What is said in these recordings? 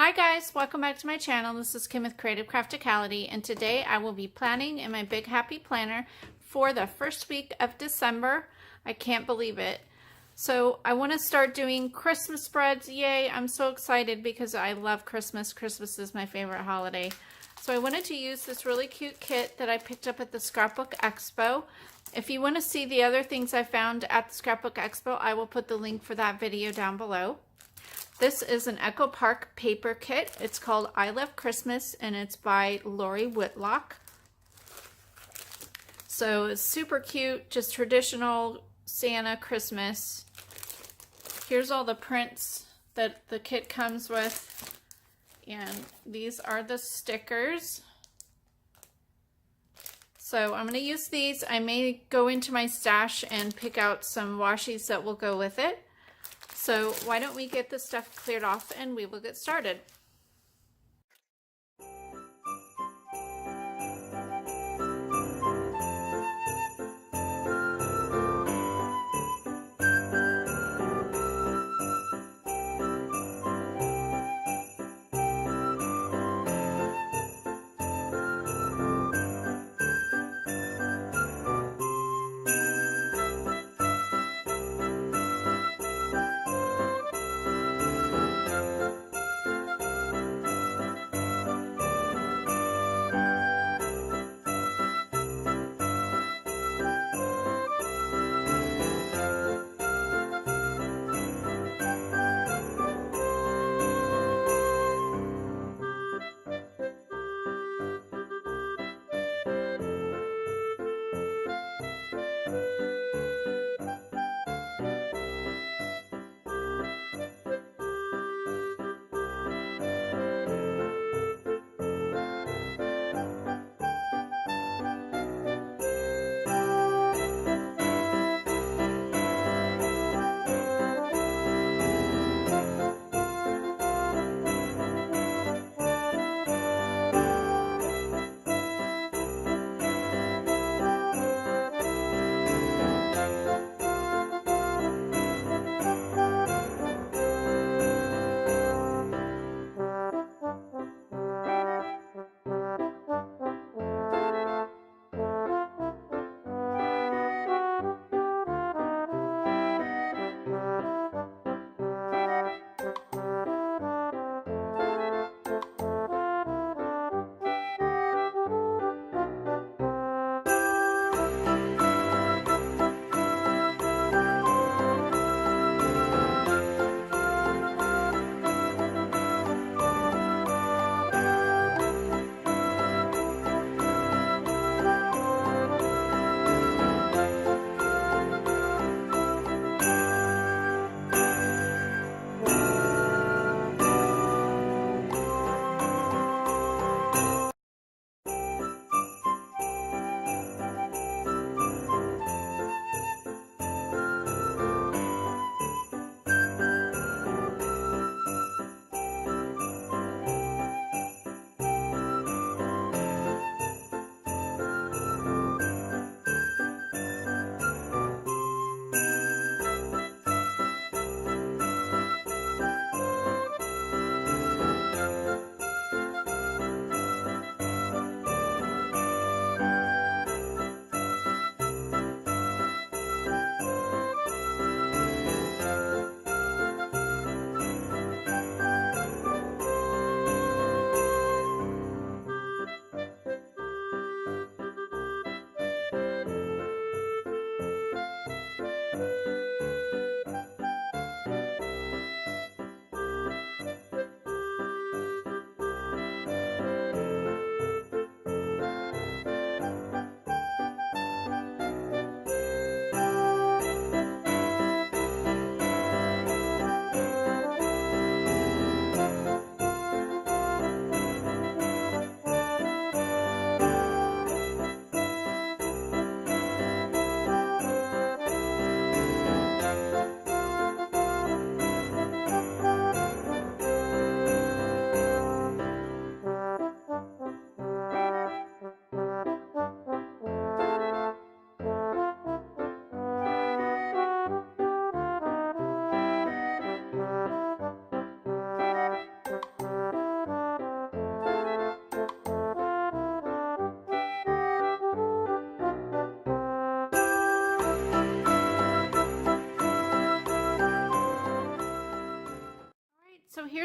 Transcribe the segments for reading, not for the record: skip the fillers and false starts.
Hi guys, welcome back to my channel. This is Kim with Creative Crafticality, and today I will be planning in my Big Happy Planner for the first week of December. I can't believe it. So I want to start doing Christmas spreads. Yay, I'm so excited because I love Christmas. Christmas is my favorite holiday. So I wanted to use this really cute kit that I picked up at the Scrapbook Expo. If you want to see the other things I found at the Scrapbook Expo, I will put the link for that video down below. This is an Echo Park paper kit. It's called I Love Christmas, and it's by Lori Whitlock. So it's super cute, just traditional Santa Christmas. Here's all the prints that the kit comes with, and these are the stickers. So I'm going to use these. I may go into my stash and pick out some washies that will go with it. So why don't we get this stuff cleared off and we will get started.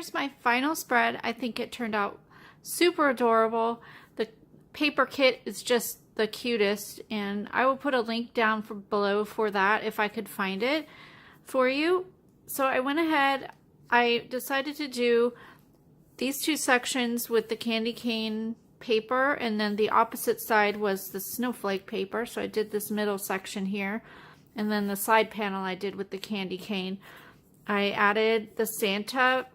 here's my final spread. I think it turned out super adorable. The paper kit is just the cutest, and I will put a link down below for that if I could find it for you. So I went ahead, I decided to do these two sections with the candy cane paper, and then the opposite side was the snowflake paper. So I did this middle section here, and then the side panel I did with the candy cane. I added the Santa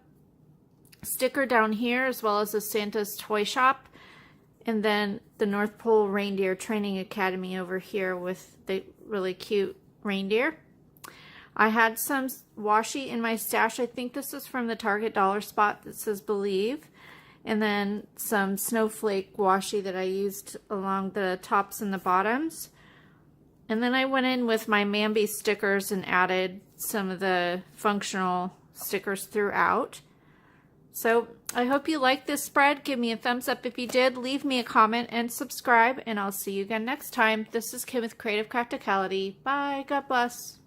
sticker down here, as well as the Santa's Toy Shop, and then the North Pole Reindeer Training Academy over here with the really cute reindeer. I had some washi in my stash. I think this is from the Target dollar spot that says Believe. And then some snowflake washi that I used along the tops and the bottoms. And then I went in with my Mambi stickers and added some of the functional stickers throughout. So I hope you liked this spread. Give me a thumbs up if you did. Leave me a comment and subscribe. And I'll see you again next time. This is Kim with Creative Crafticality. Bye. God bless.